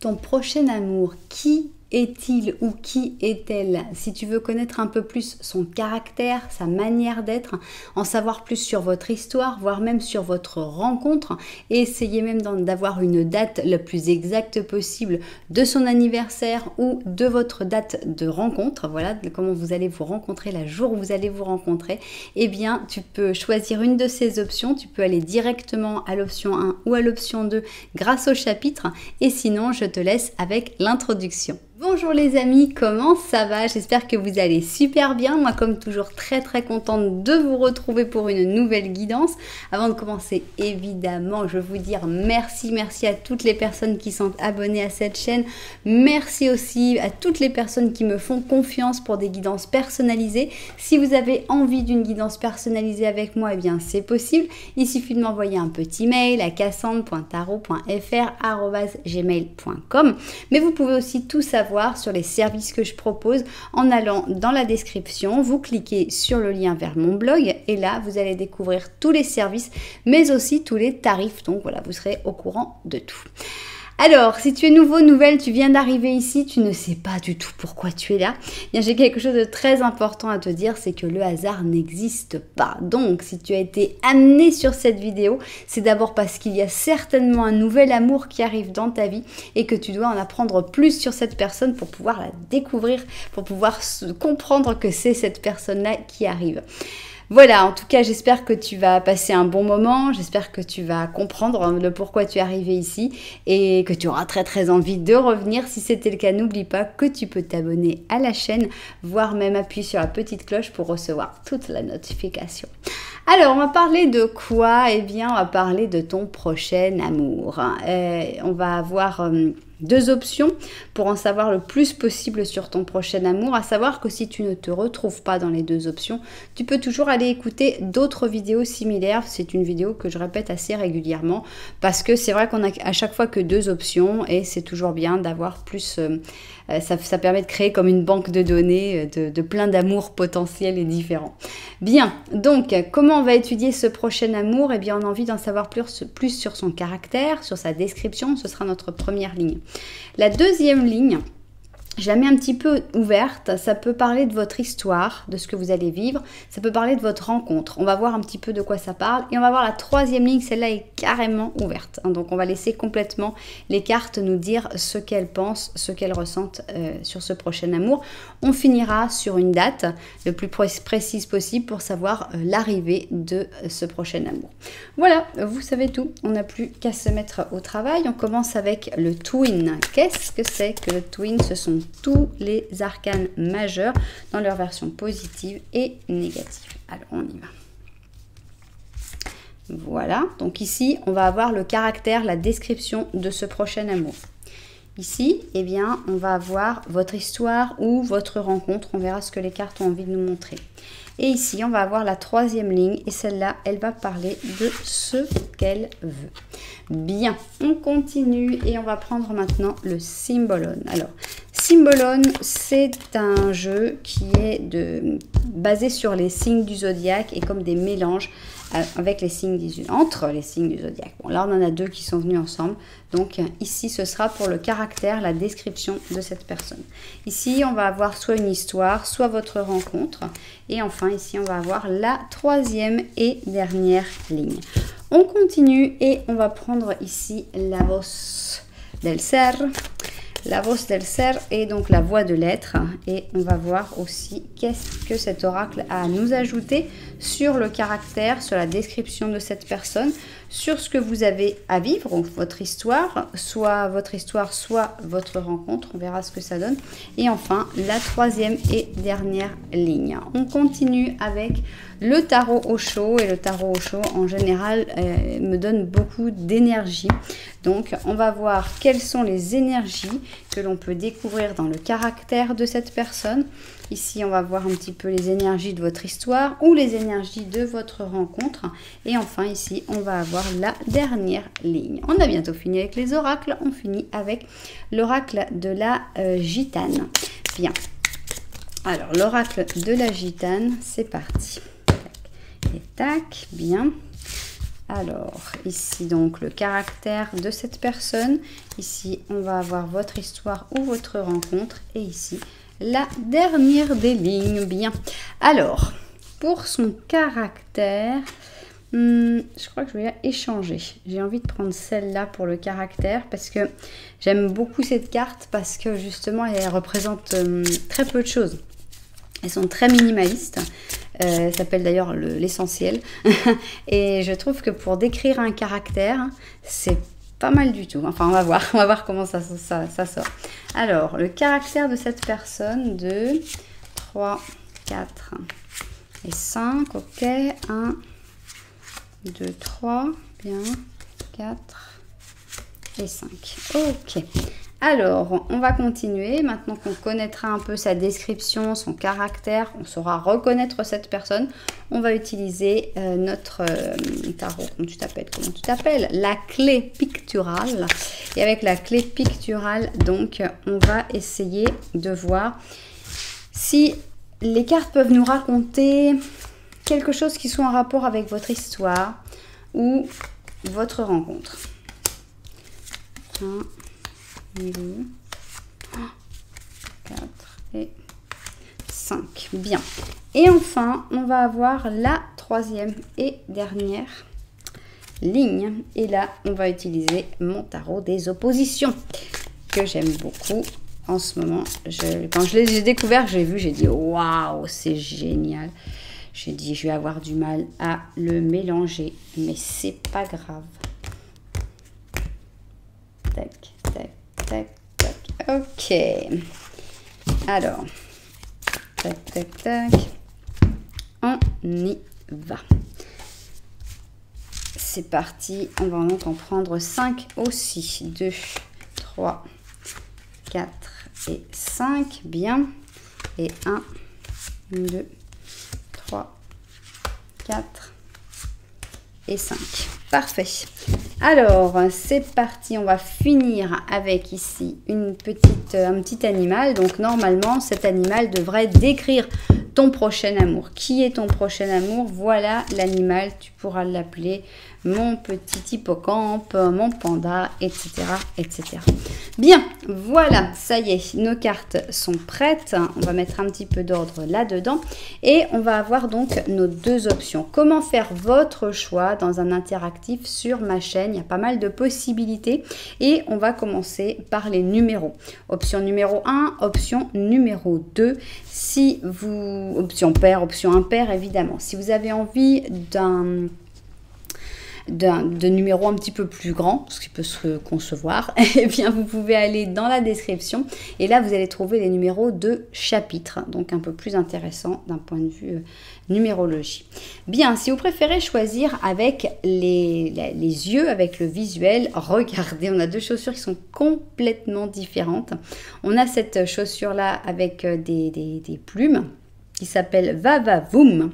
ton prochain amour, qui est-il ou qui est-elle? Si tu veux connaître un peu plus son caractère, sa manière d'être, en savoir plus sur votre histoire, voire même sur votre rencontre, et essayer même d'avoir une date la plus exacte possible de son anniversaire ou de votre date de rencontre, voilà, de comment vous allez vous rencontrer, la jour où vous allez vous rencontrer, eh bien, tu peux choisir une de ces options, tu peux aller directement à l'option 1 ou à l'option 2 grâce au chapitre, et sinon, je te laisse avec l'introduction. Bonjour les amis, comment ça va? J'espère que vous allez super bien. Moi, comme toujours, très contente de vous retrouver pour une nouvelle guidance. Avant de commencer, évidemment, je veux vous dire merci à toutes les personnes qui sont abonnées à cette chaîne. Merci aussi à toutes les personnes qui me font confiance pour des guidances personnalisées. Si vous avez envie d'une guidance personnalisée avec moi, eh bien c'est possible. Il suffit de m'envoyer un petit mail à cassandre.tarot.fr@gmail.com. Mais vous pouvez aussi tout savoir sur les services que je propose en allant dans la description, vous cliquez sur le lien vers mon blog et là vous allez découvrir tous les services mais aussi tous les tarifs, donc voilà, vous serez au courant de tout. Alors, si tu es nouveau, nouvelle, tu viens d'arriver ici, tu ne sais pas du tout pourquoi tu es là, bien j'ai quelque chose de très important à te dire, c'est que le hasard n'existe pas. Donc, si tu as été amené sur cette vidéo, c'est d'abord parce qu'il y a certainement un nouvel amour qui arrive dans ta vie et que tu dois en apprendre plus sur cette personne pour pouvoir la découvrir, pour pouvoir comprendre que c'est cette personne-là qui arrive. Voilà, en tout cas, j'espère que tu vas passer un bon moment, j'espère que tu vas comprendre le pourquoi tu es arrivé ici et que tu auras très envie de revenir. Si c'était le cas, n'oublie pas que tu peux t'abonner à la chaîne, voire même appuyer sur la petite cloche pour recevoir toute la notification. Alors, on va parler de quoi? Eh bien, on va parler de ton prochain amour. On va avoir deux options pour en savoir le plus possible sur ton prochain amour, à savoir que si tu ne te retrouves pas dans les deux options, tu peux toujours aller écouter d'autres vidéos similaires. C'est une vidéo que je répète assez régulièrement parce que c'est vrai qu'on a à chaque fois que deux options et c'est toujours bien d'avoir plus... ça permet de créer comme une banque de données de plein d'amours potentiels et différents. Bien, donc comment on va étudier ce prochain amour? Eh bien on a envie d'en savoir plus sur son caractère, sur sa description, ce sera notre première ligne. La deuxième ligne, je la mets un petit peu ouverte, ça peut parler de votre histoire, de ce que vous allez vivre, ça peut parler de votre rencontre. On va voir un petit peu de quoi ça parle et on va voir la troisième ligne, celle-là est carrément ouverte. Donc on va laisser complètement les cartes nous dire ce qu'elles pensent, ce qu'elles ressentent sur ce prochain amour. On finira sur une date le plus précise possible pour savoir l'arrivée de ce prochain amour. Voilà, vous savez tout, on n'a plus qu'à se mettre au travail. On commence avec le twin. Qu'est-ce que c'est que le twin? Ce sont tous les arcanes majeurs dans leur version positive et négative. Alors, on y va. Voilà, donc ici, on va avoir le caractère, la description de ce prochain amour. Ici, eh bien, on va avoir votre histoire ou votre rencontre. On verra ce que les cartes ont envie de nous montrer. Et ici, on va avoir la troisième ligne et celle-là, elle va parler de ce qu'elle veut. Bien, on continue et on va prendre maintenant le Symbolone. Alors, Symbolone, c'est un jeu qui est basé sur les signes du zodiaque et comme des mélanges avec les signes entre les signes du zodiaque. Bon, là, on en a deux qui sont venus ensemble. Donc, ici, ce sera pour le caractère, la description de cette personne. Ici, on va avoir soit une histoire, soit votre rencontre. Et enfin, ici, on va avoir la troisième et dernière ligne. On continue et on va prendre ici la voz del ser. La voz del ser est donc la voix de l'être et on va voir aussi qu'est-ce que cet oracle a à nous ajouter sur le caractère, sur la description de cette personne, sur ce que vous avez à vivre, donc votre histoire, soit votre rencontre, on verra ce que ça donne. Et enfin, la troisième et dernière ligne. On continue avec le tarot Osho et le tarot Osho en général me donne beaucoup d'énergie. Donc on va voir quelles sont les énergies que l'on peut découvrir dans le caractère de cette personne. Ici on va voir un petit peu les énergies de votre histoire ou les énergies de votre rencontre. Et enfin ici on va avoir la dernière ligne. On a bientôt fini avec les oracles, on finit avec l'oracle de la gitane. Bien, alors l'oracle de la gitane, c'est parti. Et tac, bien. Alors, ici, donc, le caractère de cette personne. Ici, on va avoir votre histoire ou votre rencontre. Et ici, la dernière des lignes. Bien. Alors, pour son caractère, je crois que je vais échanger. J'ai envie de prendre celle-là pour le caractère parce que j'aime beaucoup cette carte parce que justement, elle représente très peu de choses. Elles sont très minimalistes. Ça s'appelle d'ailleurs l'essentiel. Et je trouve que pour décrire un caractère, c'est pas mal du tout. Enfin, on va voir comment ça sort. Alors, le caractère de cette personne, 2, 3, 4 et 5. Ok, 1, 2, 3, bien, 4 et 5. Ok. Alors, on va continuer. Maintenant qu'on connaîtra un peu sa description, son caractère, on saura reconnaître cette personne. On va utiliser notre tarot. Comment tu t'appelles? La clé picturale. Et avec la clé picturale, donc, on va essayer de voir si les cartes peuvent nous raconter quelque chose qui soit en rapport avec votre histoire ou votre rencontre. 1, 2, 4 et 5. Bien. Et enfin, on va avoir la troisième et dernière ligne. Et là, on va utiliser mon tarot des oppositions, que j'aime beaucoup en ce moment. Quand je l'ai découvert, j'ai vu, j'ai dit waouh, c'est génial. J'ai dit, je vais avoir du mal à le mélanger, mais c'est pas grave. Tac, tac, tac, tac. Ok. Alors, tac, tac, tac. On y va. C'est parti. On va donc en prendre 5 aussi. 2, 3, 4 et 5. Bien. Et 1, 2, 3, 4 et 5. Parfait. Alors, c'est parti. On va finir avec ici un petit animal. Donc, normalement, cet animal devrait décrire ton prochain amour. Qui est ton prochain amour? Voilà l'animal. Tu pourras l'appeler mon petit hippocampe, mon panda, etc., etc. Bien, voilà, ça y est, nos cartes sont prêtes. On va mettre un petit peu d'ordre là-dedans. Et on va avoir donc nos deux options. Comment faire votre choix dans un interactif sur ma chaîne? Il y a pas mal de possibilités. Et on va commencer par les numéros. Option numéro 1, option numéro 2. Si vous... Option pair, option impair, évidemment. Si vous avez envie de numéros un petit peu plus grand, ce qui peut se concevoir, et bien vous pouvez aller dans la description et là vous allez trouver les numéros de chapitre, donc un peu plus intéressant d'un point de vue numérologie. Bien, si vous préférez choisir avec les yeux, avec le visuel, regardez, on a deux chaussures qui sont complètement différentes. On a cette chaussure là avec des plumes qui s'appelle Va-Va-Voom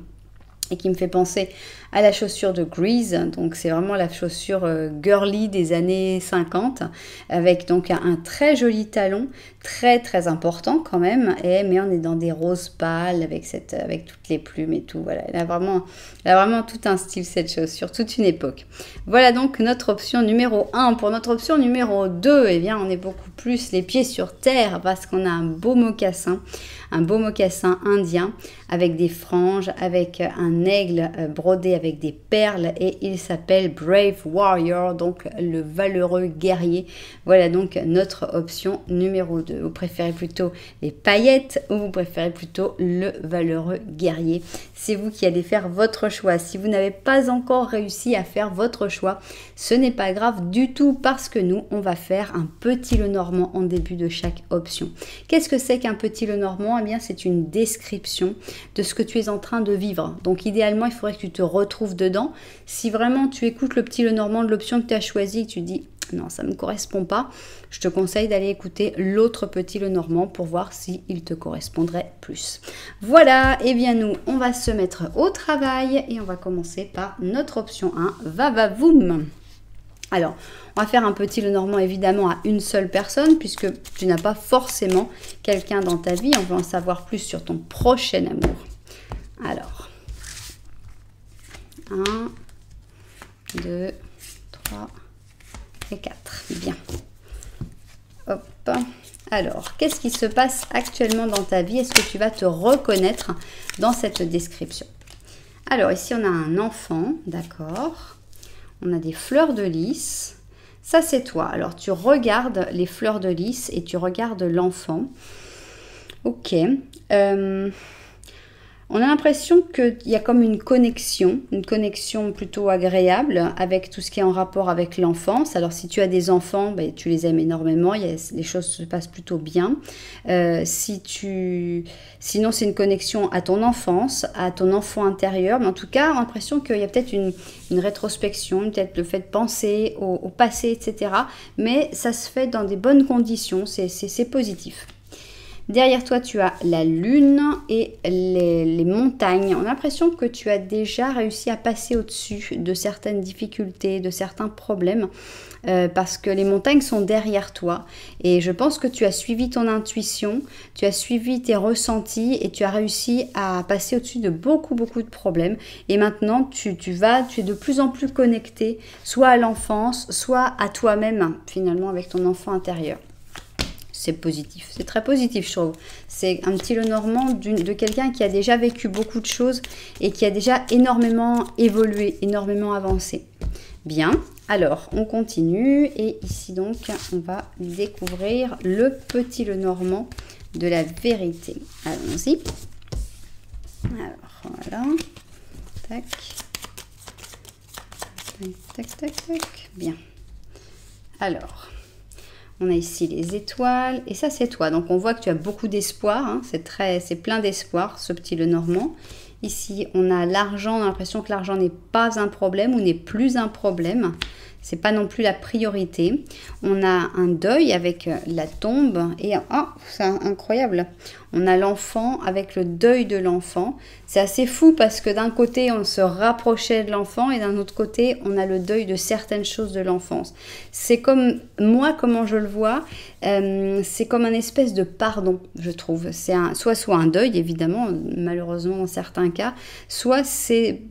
et qui me fait penser à la chaussure de Grease. Donc c'est vraiment la chaussure girly des années 50 avec donc un très joli talon, très très important quand même, mais on est dans des roses pâles avec toutes les plumes et tout. Voilà, elle a vraiment tout un style cette chaussure, toute une époque. Voilà donc notre option numéro 1. Pour notre option numéro 2, eh bien on est beaucoup plus les pieds sur terre parce qu'on a un beau mocassin indien avec des franges, avec un aigle brodé avec des perles et il s'appelle Brave Warrior, donc le valeureux guerrier. Voilà donc notre option numéro 2. Vous préférez plutôt les paillettes ou vous préférez plutôt le valeureux guerrier? C'est vous qui allez faire votre choix. Si vous n'avez pas encore réussi à faire votre choix, ce n'est pas grave du tout parce que nous, on va faire un petit Lenormand en début de chaque option. Qu'est-ce que c'est qu'un petit Lenormand? Eh bien, c'est une description de ce que tu es en train de vivre. Donc, idéalement, il faudrait que tu te retrouves dedans. Si vraiment tu écoutes le petit Lenormand de l'option que tu as choisie et que tu dis non, ça ne me correspond pas, je te conseille d'aller écouter l'autre petit Lenormand pour voir s'il te correspondrait plus. Voilà, et bien nous, on va se mettre au travail et on va commencer par notre option 1, Va-Va-Voom. Alors, on va faire un petit Lenormand évidemment à une seule personne puisque tu n'as pas forcément quelqu'un dans ta vie. On veut en savoir plus sur ton prochain amour. Alors, 1, 2, 3 et 4. Bien. Hop. Alors, qu'est-ce qui se passe actuellement dans ta vie? Est-ce que tu vas te reconnaître dans cette description? Alors, ici, on a un enfant, d'accord. On a des fleurs de lys. Ça, c'est toi. Alors, tu regardes les fleurs de lys et tu regardes l'enfant. Ok. On a l'impression qu'il y a comme une connexion plutôt agréable avec tout ce qui est en rapport avec l'enfance. Alors, si tu as des enfants, ben, tu les aimes énormément, les choses se passent plutôt bien. Sinon, c'est une connexion à ton enfance, à ton enfant intérieur. Mais en tout cas, on a l'impression qu'il y a peut-être une rétrospection, peut-être le fait de penser au passé, etc. Mais ça se fait dans des bonnes conditions, c'est positif. Derrière toi, tu as la lune et les montagnes. On a l'impression que tu as déjà réussi à passer au-dessus de certaines difficultés, de certains problèmes, parce que les montagnes sont derrière toi. Et je pense que tu as suivi ton intuition, tu as suivi tes ressentis et tu as réussi à passer au-dessus de beaucoup de problèmes. Et maintenant, tu es de plus en plus connecté, soit à l'enfance, soit à toi-même, finalement, avec ton enfant intérieur. C'est positif, c'est très positif, je trouve. C'est un petit Lenormand de quelqu'un qui a déjà vécu beaucoup de choses et qui a déjà énormément évolué, énormément avancé. Bien, alors on continue et ici donc on va découvrir le petit Lenormand de la vérité. Allons-y. Alors voilà, tac, tac, tac, tac, bien. Alors... on a ici les étoiles et ça c'est toi. Donc on voit que tu as beaucoup d'espoir. Hein. C'est plein d'espoir ce petit Lenormand. Ici on a l'argent. On a l'impression que l'argent n'est pas un problème ou n'est plus un problème. C'est pas non plus la priorité. On a un deuil avec la tombe et oh, c'est incroyable. On a l'enfant avec le deuil de l'enfant. C'est assez fou parce que d'un côté on se rapprochait de l'enfant et d'un autre côté on a le deuil de certaines choses de l'enfance. C'est comme moi comment je le vois. C'est comme un espèce de pardon, je trouve. C'est soit un deuil évidemment, malheureusement dans certains cas, soit c'est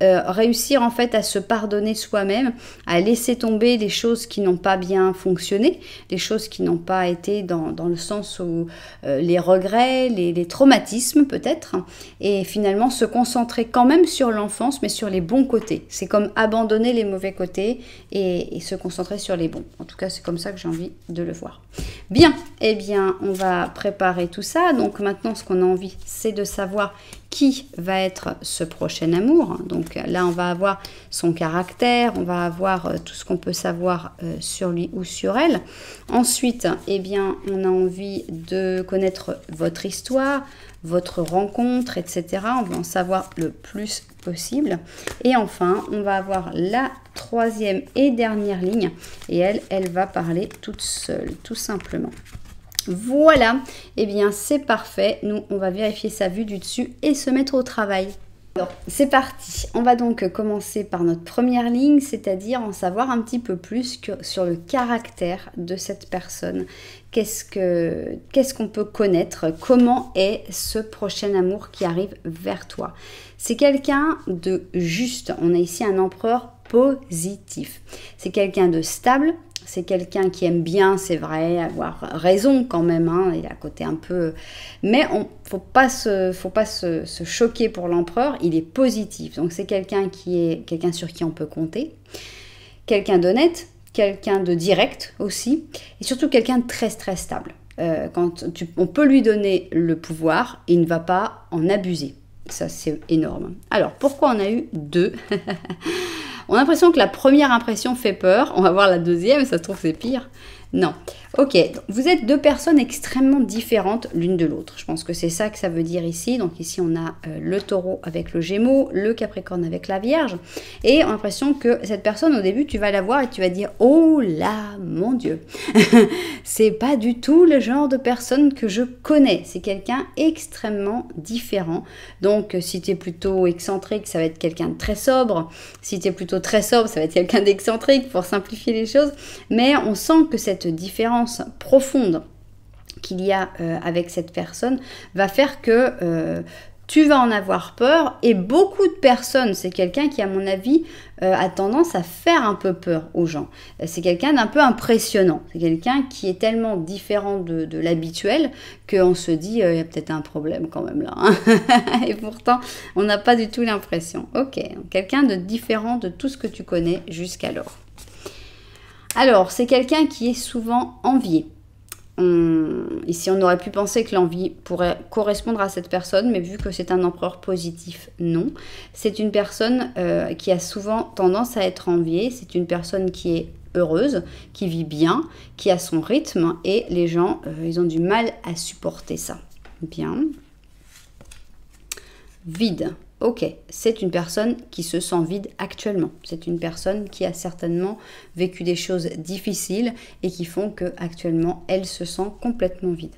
réussir en fait à se pardonner soi-même, à laisser tomber les choses qui n'ont pas bien fonctionné, les choses qui n'ont pas été dans le sens où les regrets, les traumatismes peut-être, et finalement se concentrer quand même sur l'enfance, mais sur les bons côtés. C'est comme abandonner les mauvais côtés et se concentrer sur les bons. En tout cas, c'est comme ça que j'ai envie de le voir. Bien, eh bien, on va préparer tout ça. Donc maintenant, ce qu'on a envie, c'est de savoir qui va être ce prochain amour. Donc là, on va avoir son caractère, on va avoir tout ce qu'on peut savoir sur lui ou sur elle. Ensuite, eh bien, on a envie de connaître votre histoire, votre rencontre, etc. On va en savoir le plus possible. Et enfin, on va avoir la troisième et dernière ligne. Et elle va parler toute seule, tout simplement. Voilà, et bien c'est parfait. Nous, on va vérifier sa vue du dessus et se mettre au travail. Alors, c'est parti. On va donc commencer par notre première ligne, c'est-à-dire en savoir un petit peu plus sur le caractère de cette personne. Qu'est-ce qu'on peut connaître? Comment est ce prochain amour qui arrive vers toi? C'est quelqu'un de juste. On a ici un empereur positif. C'est quelqu'un de stable. C'est quelqu'un qui aime bien, c'est vrai, avoir raison quand même. Hein, il a un côté un peu... Mais il ne faut pas se choquer pour l'empereur, il est positif. Donc c'est quelqu'un sur qui on peut compter. Quelqu'un d'honnête, quelqu'un de direct aussi. Et surtout quelqu'un de très stable. On peut lui donner le pouvoir, il ne va pas en abuser. Ça, c'est énorme. Alors, pourquoi on a eu deux? On a l'impression que la première impression fait peur. On va voir la deuxième, ça se trouve c'est pire. Non. Ok, vous êtes deux personnes extrêmement différentes l'une de l'autre. Je pense que c'est ça que ça veut dire ici. Donc ici, on a le taureau avec le gémeau, le capricorne avec la vierge. Et on a l'impression que cette personne, au début, tu vas la voir et tu vas dire « Oh là, mon Dieu !» C'est pas du tout le genre de personne que je connais. C'est quelqu'un extrêmement différent. Donc, si tu es plutôt excentrique, ça va être quelqu'un de très sobre. Si tu es plutôt très sobre, ça va être quelqu'un d'excentrique pour simplifier les choses. Mais on sent que cette différence profonde qu'il y a avec cette personne va faire que tu vas en avoir peur et beaucoup de personnes, c'est quelqu'un qui à mon avis a tendance à faire un peu peur aux gens. C'est quelqu'un d'un peu impressionnant, c'est quelqu'un qui est tellement différent de l'habituel qu'on se dit il y a peut-être un problème quand même là. Hein. Et pourtant on n'a pas du tout l'impression. Ok, quelqu'un de différent de tout ce que tu connais jusqu'alors. Alors c'est quelqu'un qui est souvent envié. Ici, on aurait pu penser que l'envie pourrait correspondre à cette personne, mais vu que c'est un empereur positif, non. C'est une personne qui a souvent tendance à être enviée. C'est une personne qui est heureuse, qui vit bien, qui a son rythme, et les gens, ils ont du mal à supporter ça. Bien. Vide. Ok, c'est une personne qui se sent vide actuellement. C'est une personne qui a certainement vécu des choses difficiles et qui font que actuellement elle se sent complètement vide.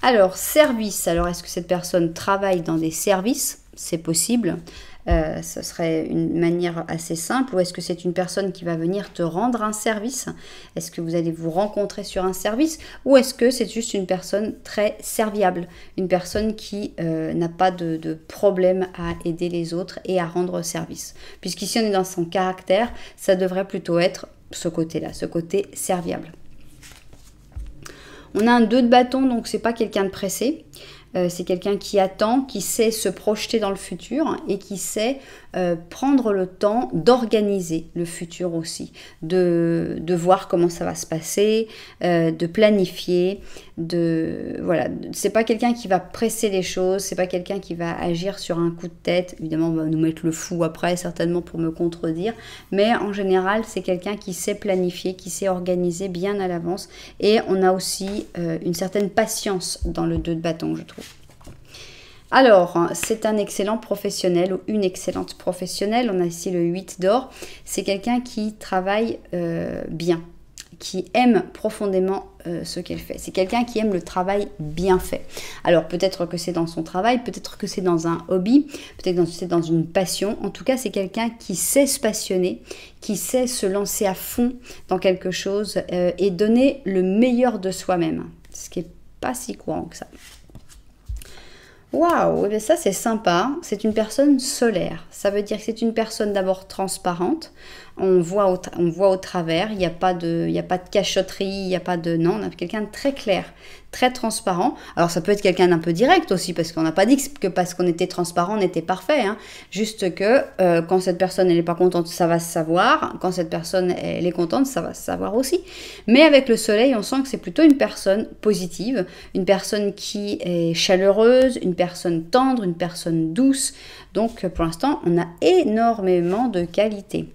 Alors, service. Alors, est-ce que cette personne travaille dans des services? C'est possible. Ce serait une manière assez simple. Ou est-ce que c'est une personne qui va venir te rendre un service? Est-ce que vous allez vous rencontrer sur un service? Ou est-ce que c'est juste une personne très serviable? Une personne qui n'a pas de problème à aider les autres et à rendre service. Puisqu'ici on est dans son caractère, ça devrait plutôt être ce côté-là, ce côté serviable. On a un 2 de bâton, donc c'est pas quelqu'un de pressé. C'est quelqu'un qui attend, qui sait se projeter dans le futur et qui sait prendre le temps d'organiser le futur aussi, de voir comment ça va se passer, de planifier, voilà. C'est pas quelqu'un qui va presser les choses, c'est pas quelqu'un qui va agir sur un coup de tête. Évidemment, on va nous mettre le fou après, certainement pour me contredire, mais en général, c'est quelqu'un qui sait planifier, qui sait organiser bien à l'avance, et on a aussi une certaine patience dans le 2 de bâton, je trouve. Alors, c'est un excellent professionnel ou une excellente professionnelle. On a ici le 8 d'or. C'est quelqu'un qui travaille bien, qui aime profondément ce qu'elle fait. C'est quelqu'un qui aime le travail bien fait. Alors, peut-être que c'est dans son travail, peut-être que c'est dans un hobby, peut-être que c'est dans une passion. En tout cas, c'est quelqu'un qui sait se passionner, qui sait se lancer à fond dans quelque chose et donner le meilleur de soi-même. Ce qui n'est pas si courant que ça. Waouh, eh ça c'est sympa, c'est une personne solaire. Ça veut dire que c'est une personne d'abord transparente, on voit au travers, il n'y a pas de cachotterie, il n'y a pas de... Non, on a quelqu'un de très clair, très transparent. Alors ça peut être quelqu'un d'un peu direct aussi, parce qu'on n'a pas dit que parce qu'on était transparent, on était parfait. Hein. Juste que quand cette personne elle n'est pas contente, ça va se savoir. Quand cette personne elle est contente, ça va se savoir aussi. Mais avec le soleil, on sent que c'est plutôt une personne positive, une personne qui est chaleureuse, une personne tendre, une personne douce. Donc pour l'instant, on a énormément de qualités.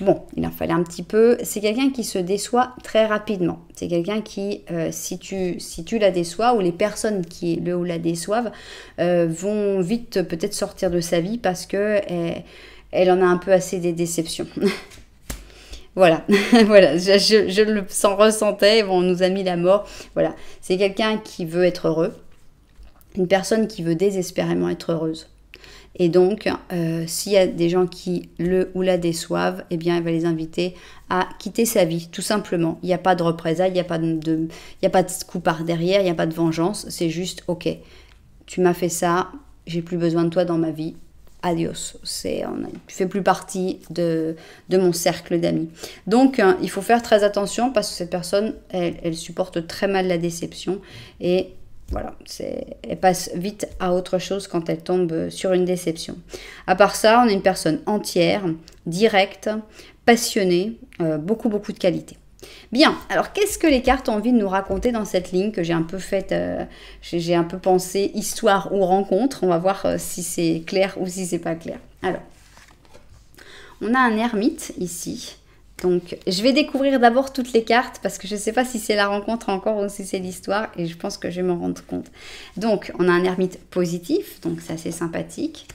Bon, il en fallait un petit peu. C'est quelqu'un qui se déçoit très rapidement. C'est quelqu'un qui, si tu la déçois, ou les personnes qui le ou la déçoivent, vont vite peut-être sortir de sa vie parce que elle en a un peu assez des déceptions. Voilà, voilà, je le ressentais, bon, on nous a mis la mort. Voilà, c'est quelqu'un qui veut être heureux, une personne qui veut désespérément être heureuse. Et donc, s'il y a des gens qui le ou la déçoivent, eh bien, elle va les inviter à quitter sa vie, tout simplement. Il n'y a pas de représailles, il n'y a pas de coup par derrière, il n'y a pas de vengeance. C'est juste, ok, tu m'as fait ça, j'ai plus besoin de toi dans ma vie. Adios. Tu fais plus partie de mon cercle d'amis. Donc, il faut faire très attention parce que cette personne, elle supporte très mal la déception et voilà, elle passe vite à autre chose quand elle tombe sur une déception. À part ça, on est une personne entière, directe, passionnée, beaucoup de qualités. Bien, alors qu'est-ce que les cartes ont envie de nous raconter dans cette ligne que j'ai un peu faite, j'ai un peu pensé histoire ou rencontre. On va voir si c'est clair ou si c'est pas clair. Alors, on a un ermite ici. Donc, je vais découvrir d'abord toutes les cartes parce que je ne sais pas si c'est la rencontre encore ou si c'est l'histoire et je pense que je vais m'en rendre compte. Donc, on a un ermite positif, donc c'est assez sympathique.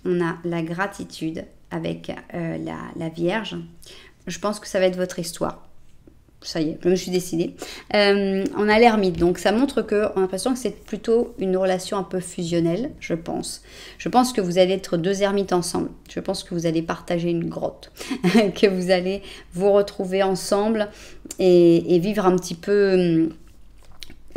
On a la gratitude avec la Vierge. Je pense que ça va être votre histoire. Ça y est, je me suis décidée. On a l'ermite, donc ça montre qu'on a l'impression que c'est plutôt une relation un peu fusionnelle, je pense. Je pense que vous allez être 2 ermites ensemble. Je pense que vous allez partager une grotte, que vous allez vous retrouver ensemble et vivre un petit peu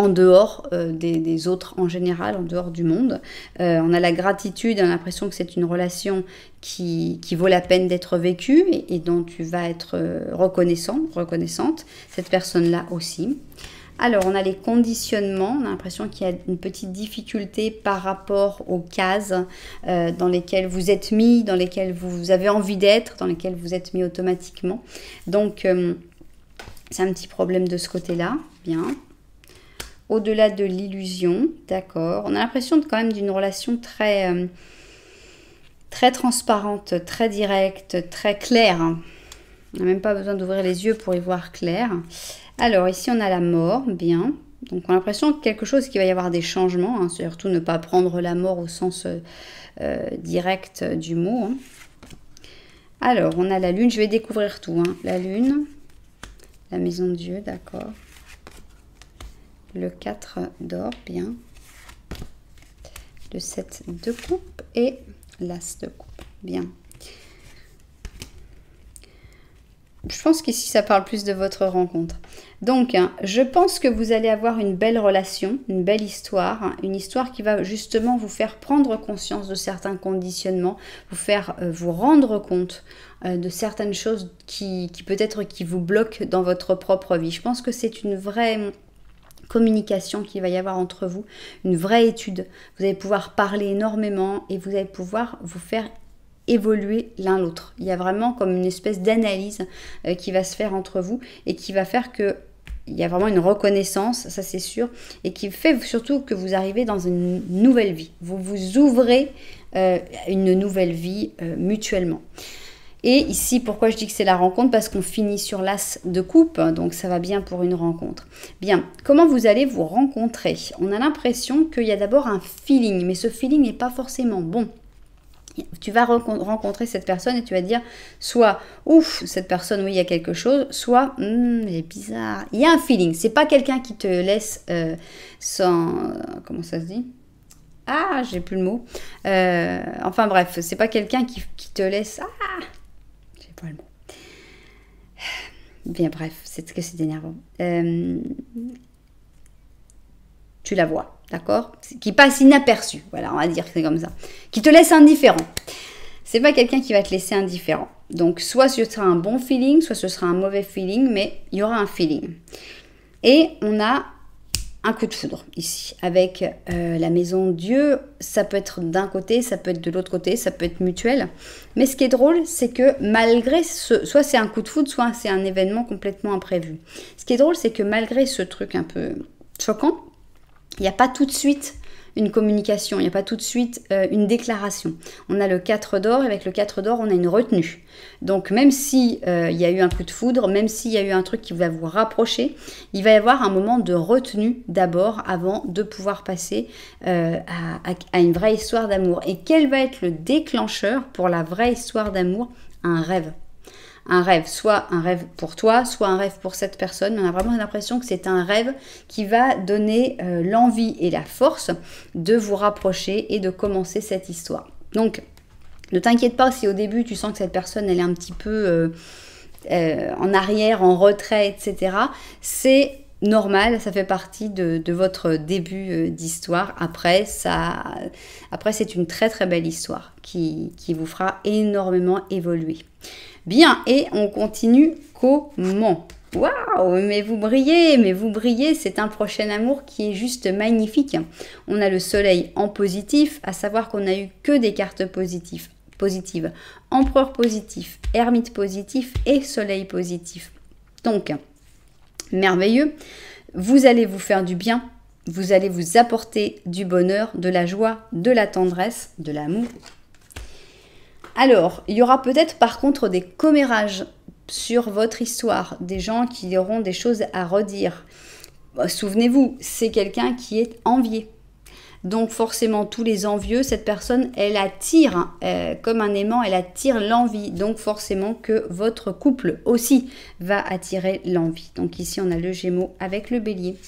en dehors des autres en général, en dehors du monde. On a la gratitude, on a l'impression que c'est une relation qui vaut la peine d'être vécue et dont tu vas être reconnaissante, cette personne-là aussi. Alors, on a les conditionnements, on a l'impression qu'il y a une petite difficulté par rapport aux cases dans lesquelles vous êtes mis, dans lesquelles vous avez envie d'être, dans lesquelles vous êtes mis automatiquement. Donc, c'est un petit problème de ce côté-là, bien. Au-delà de l'illusion, d'accord. On a l'impression quand même d'une relation très transparente, très directe, très claire. On n'a même pas besoin d'ouvrir les yeux pour y voir clair. Alors, ici, on a la mort, bien. Donc, on a l'impression que quelque chose qu'il va y avoir des changements. Hein, surtout ne pas prendre la mort au sens direct du mot. Hein. Alors, on a la lune. Je vais découvrir tout. Hein. La lune, la maison de Dieu, d'accord. Le 4 d'or, bien. Le 7 de coupe et l'as de coupe, bien. Je pense qu'ici, ça parle plus de votre rencontre. Donc, je pense que vous allez avoir une belle relation, une belle histoire, une histoire qui va justement vous faire prendre conscience de certains conditionnements, vous faire vous rendre compte de certaines choses qui peut-être qui vous bloquent dans votre propre vie. Je pense que c'est une vraie communication qu'il va y avoir entre vous, une vraie étude. Vous allez pouvoir parler énormément et vous allez pouvoir vous faire évoluer l'un l'autre. Il y a vraiment comme une espèce d'analyse qui va se faire entre vous et qui va faire que il y a vraiment une reconnaissance, ça c'est sûr, et qui fait surtout que vous arrivez dans une nouvelle vie. Vous vous ouvrez une nouvelle vie mutuellement. Et ici, pourquoi je dis que c'est la rencontre? Parce qu'on finit sur l'as de coupe, donc ça va bien pour une rencontre. Bien, comment vous allez vous rencontrer? On a l'impression qu'il y a d'abord un feeling, mais ce feeling n'est pas forcément bon. Tu vas rencontrer cette personne et tu vas dire soit ouf, cette personne, oui, il y a quelque chose, soit elle est bizarre. Il y a un feeling, c'est pas quelqu'un qui te laisse sans. Comment ça se dit? Ah, j'ai plus le mot. Enfin bref, c'est pas quelqu'un qui te laisse. Ah, j'ai pas le mot. Bien bref, c'est que c'est énervant. Tu la vois, d'accord? Qui passe inaperçu, voilà, on va dire que c'est comme ça. Qui te laisse indifférent. C'est pas quelqu'un qui va te laisser indifférent. Donc, soit ce sera un bon feeling, soit ce sera un mauvais feeling, mais il y aura un feeling. Et on a un coup de foudre ici, avec la maison Dieu. Ça peut être d'un côté, ça peut être de l'autre côté, ça peut être mutuel. Mais ce qui est drôle, c'est que malgré soit c'est un coup de foudre, soit c'est un événement complètement imprévu. Ce qui est drôle, c'est que malgré ce truc un peu choquant, il n'y a pas tout de suite une communication, il n'y a pas tout de suite une déclaration. On a le 4 d'or, et avec le 4 d'or, on a une retenue. Donc même si il y a eu un coup de foudre, même s'il y a eu un truc qui va vous rapprocher, il va y avoir un moment de retenue d'abord, avant de pouvoir passer à une vraie histoire d'amour. Et quel va être le déclencheur pour la vraie histoire d'amour? Un rêve. Un rêve, soit un rêve pour toi, soit un rêve pour cette personne. On a vraiment l'impression que c'est un rêve qui va donner l'envie et la force de vous rapprocher et de commencer cette histoire. Donc, ne t'inquiète pas si au début tu sens que cette personne elle est un petit peu en arrière, en retrait, etc. C'est normal, ça fait partie de votre début d'histoire. Après, c'est une très très belle histoire qui vous fera énormément évoluer. Bien, et on continue. Comment? Waouh, mais vous brillez, c'est un prochain amour qui est juste magnifique. On a le soleil en positif, à savoir qu'on a eu que des cartes positives. Empereur positif, ermite positif et soleil positif. Donc, merveilleux, vous allez vous faire du bien, vous allez vous apporter du bonheur, de la joie, de la tendresse, de l'amour. Alors, il y aura peut-être par contre des commérages sur votre histoire, des gens qui auront des choses à redire. Souvenez-vous, c'est quelqu'un qui est envié. Donc forcément, tous les envieux, cette personne, elle attire, comme un aimant, elle attire l'envie. Donc forcément que votre couple aussi va attirer l'envie. Donc ici, on a le Gémeaux avec le Bélier.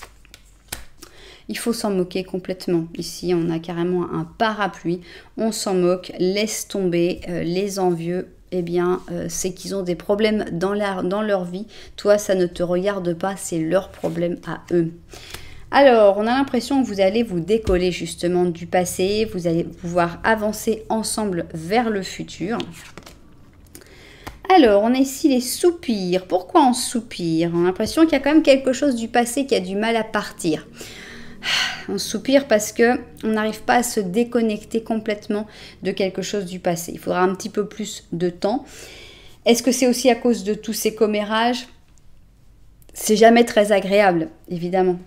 Il faut s'en moquer complètement. Ici, on a carrément un parapluie. On s'en moque, laisse tomber les envieux. Eh bien, c'est qu'ils ont des problèmes dans leur vie. Toi, ça ne te regarde pas, c'est leur problème à eux. Alors, on a l'impression que vous allez vous décoller justement du passé, vous allez pouvoir avancer ensemble vers le futur. Alors, on a ici les soupirs. Pourquoi on soupire? On a l'impression qu'il y a quand même quelque chose du passé qui a du mal à partir. On soupire parce que on n'arrive pas à se déconnecter complètement de quelque chose du passé. Il faudra un petit peu plus de temps. Est-ce que c'est aussi à cause de tous ces commérages? C'est jamais très agréable, évidemment.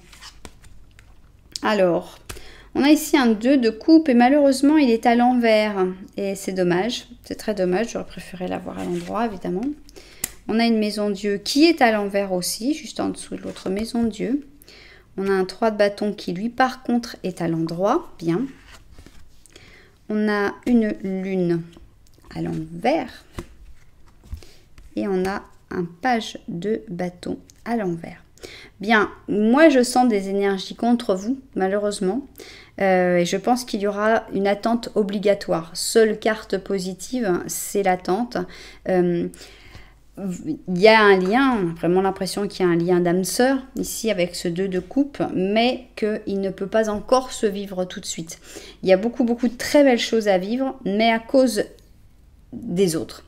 Alors, on a ici un 2 de coupe et malheureusement, il est à l'envers. Et c'est dommage, c'est très dommage. J'aurais préféré l'avoir à l'endroit, évidemment. On a une maison Dieu qui est à l'envers aussi, juste en dessous de l'autre maison Dieu. On a un 3 de bâton qui, lui, par contre, est à l'endroit. Bien. On a une lune à l'envers. Et on a un page de bâton à l'envers. Bien, moi je sens des énergies contre vous, malheureusement. Et je pense qu'il y aura une attente obligatoire. Seule carte positive, c'est l'attente. Il y a un lien, on a vraiment l'impression qu'il y a un lien d'âme sœur ici avec ce 2 de coupe, mais qu'il ne peut pas encore se vivre tout de suite. Il y a beaucoup de très belles choses à vivre, mais à cause des autres.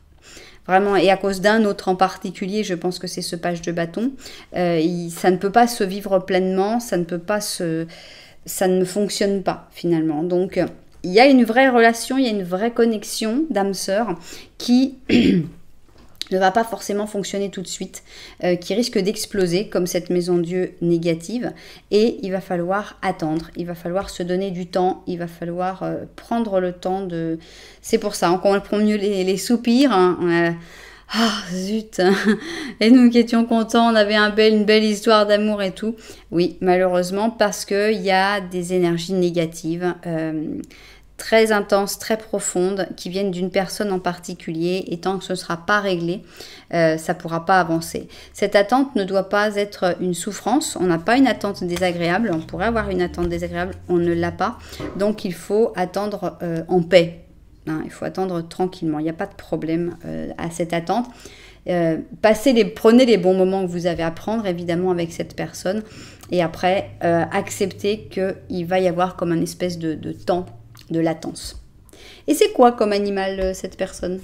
Vraiment, et à cause d'un autre en particulier, je pense que c'est ce page de bâton. Ça ne peut pas se vivre pleinement, ça ne fonctionne pas finalement. Donc, il y a une vraie relation, il y a une vraie connexion d'âme-sœur qui ne va pas forcément fonctionner tout de suite, qui risque d'exploser comme cette maison Dieu négative. Et il va falloir attendre, il va falloir se donner du temps, il va falloir prendre le temps de... C'est pour ça, on comprend mieux les soupirs. Hein. Ah, zut. Et nous qui étions contents, on avait une belle histoire d'amour et tout. Oui, malheureusement, parce qu'il y a des énergies négatives très intenses, très profondes, qui viennent d'une personne en particulier, et tant que ce ne sera pas réglé, ça ne pourra pas avancer. Cette attente ne doit pas être une souffrance, on n'a pas une attente désagréable, on pourrait avoir une attente désagréable, on ne l'a pas, donc il faut attendre en paix, hein, il faut attendre tranquillement, il n'y a pas de problème à cette attente. Prenez les bons moments que vous avez à prendre, évidemment, avec cette personne, et après, acceptez qu'il va y avoir comme un espèce de temps de latence. Et c'est quoi comme animal cette personne?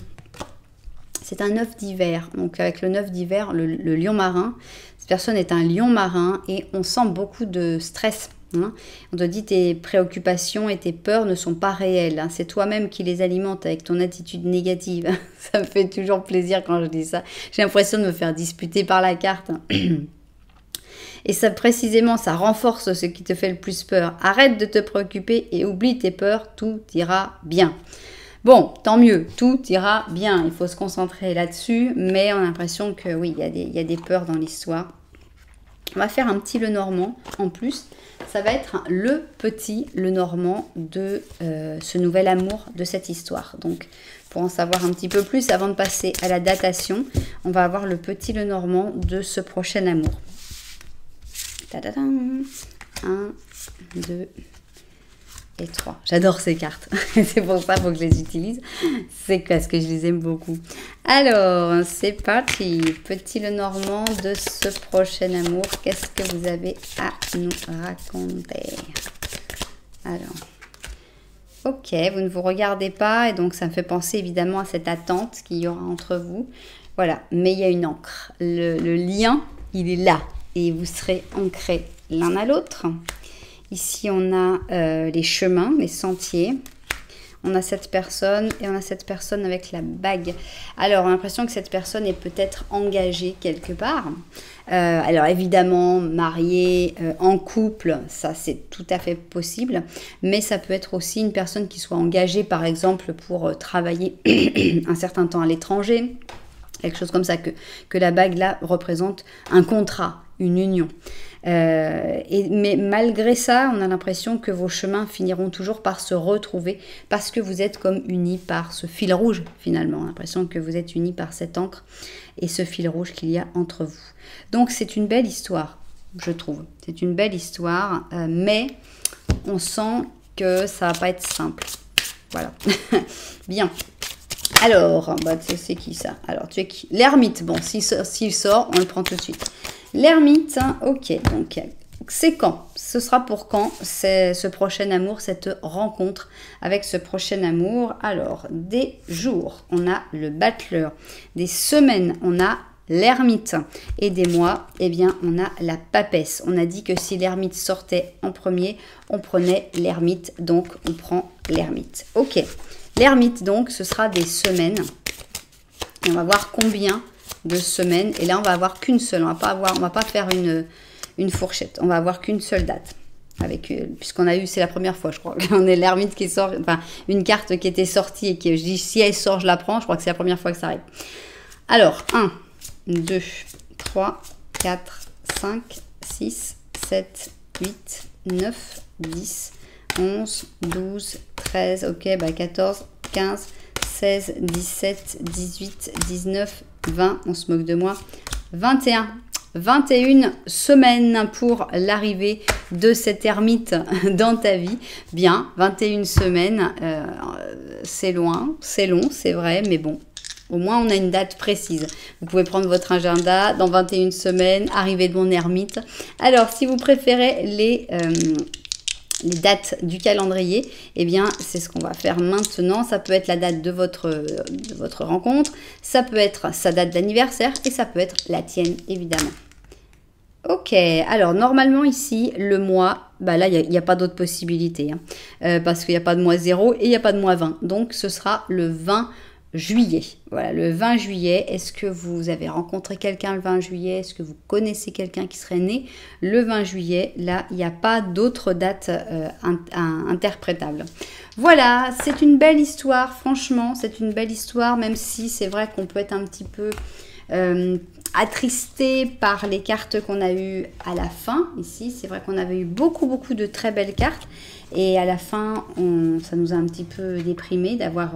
C'est un œuf d'hiver. Donc avec le 9 d'hiver, le lion marin, cette personne est un lion marin et on sent beaucoup de stress. Hein. On te dit tes préoccupations et tes peurs ne sont pas réelles. Hein. C'est toi-même qui les alimente avec ton attitude négative. Ça me fait toujours plaisir quand je dis ça. J'ai l'impression de me faire disputer par la carte. Et ça, précisément, ça renforce ce qui te fait le plus peur. Arrête de te préoccuper et oublie tes peurs, tout ira bien. Bon, tant mieux, tout ira bien. Il faut se concentrer là-dessus, mais on a l'impression que oui, il y a des peurs dans l'histoire. On va faire un petit Lenormand en plus. Ça va être le petit Lenormand de ce nouvel amour de cette histoire. Donc, pour en savoir un petit peu plus, avant de passer à la datation, on va avoir le petit Lenormand de ce prochain amour. 1, 2 et 3. J'adore ces cartes. C'est pour ça qu'il faut que je les utilise. C'est parce que je les aime beaucoup. Alors, c'est parti. Petit Lenormand de ce prochain amour. Qu'est-ce que vous avez à nous raconter? Alors, ok, vous ne vous regardez pas. Et donc, ça me fait penser évidemment à cette attente qu'il y aura entre vous. Voilà, mais il y a une ancre. Le lien, il est là. Et vous serez ancrés l'un à l'autre. Ici, on a les chemins, les sentiers. On a cette personne et on a cette personne avec la bague. Alors, on a l'impression que cette personne est peut-être engagée quelque part. Alors, évidemment, mariée, en couple, ça c'est tout à fait possible. Mais ça peut être aussi une personne qui soit engagée, par exemple, pour travailler un certain temps à l'étranger. Quelque chose comme ça, que la bague là représente un contrat, une union. Mais malgré ça, on a l'impression que vos chemins finiront toujours par se retrouver parce que vous êtes comme unis par ce fil rouge finalement. On a l'impression que vous êtes unis par cette encre et ce fil rouge qu'il y a entre vous. Donc c'est une belle histoire, je trouve. C'est une belle histoire, mais on sent que ça va pas être simple. Voilà. Bien. Alors, bah, c'est qui ça? Alors, tu es qui? L'ermite. Bon, s'il sort, on le prend tout de suite. L'ermite, ok. Donc, c'est quand? Ce sera pour quand ce prochain amour, cette rencontre avec ce prochain amour? Alors, des jours, on a le battleur. Des semaines, on a l'ermite. Et des mois, eh bien, on a la papesse. On a dit que si l'ermite sortait en premier, on prenait l'ermite. Donc, on prend l'ermite. Ok. L'ermite, donc, ce sera des semaines. Et on va voir combien de semaines. Et là, on va avoir qu'une seule. On va pas faire une fourchette. On va avoir qu'une seule date. Puisqu'on a eu, c'est la première fois, je crois. On est l'ermite qui sort, enfin, une carte qui était sortie et qui, je dis, si elle sort, je la prends. Je crois que c'est la première fois que ça arrive. Alors, 1, 2, 3, 4, 5, 6, 7, 8, 9, 10, 11, 12, 13, ok, 14, 15, 16, 17, 18, 19, 20, on se moque de moi, 21. 21 semaines pour l'arrivée de cette ermite dans ta vie. Bien, 21 semaines, c'est loin, c'est long, c'est vrai, mais bon, au moins on a une date précise. Vous pouvez prendre votre agenda, dans 21 semaines, arrivée de mon ermite. Alors, si vous préférez les dates du calendrier, eh bien, c'est ce qu'on va faire maintenant. Ça peut être la date de votre rencontre, ça peut être sa date d'anniversaire et ça peut être la tienne, évidemment. Ok, alors normalement ici, le mois, là, il n'y a pas d'autre possibilité, hein, parce qu'il n'y a pas de mois 0 et il n'y a pas de mois 20. Donc, ce sera le 20 juillet. Voilà, le 20 juillet. Est-ce que vous avez rencontré quelqu'un le 20 juillet? Est-ce que vous connaissez quelqu'un qui serait né le 20 juillet? Là, il n'y a pas d'autre date interprétable. Voilà, c'est une belle histoire. Franchement, c'est une belle histoire, même si c'est vrai qu'on peut être un petit peu attristé par les cartes qu'on a eues à la fin. Ici, c'est vrai qu'on avait eu beaucoup de très belles cartes. Et à la fin, ça nous a un petit peu déprimé d'avoir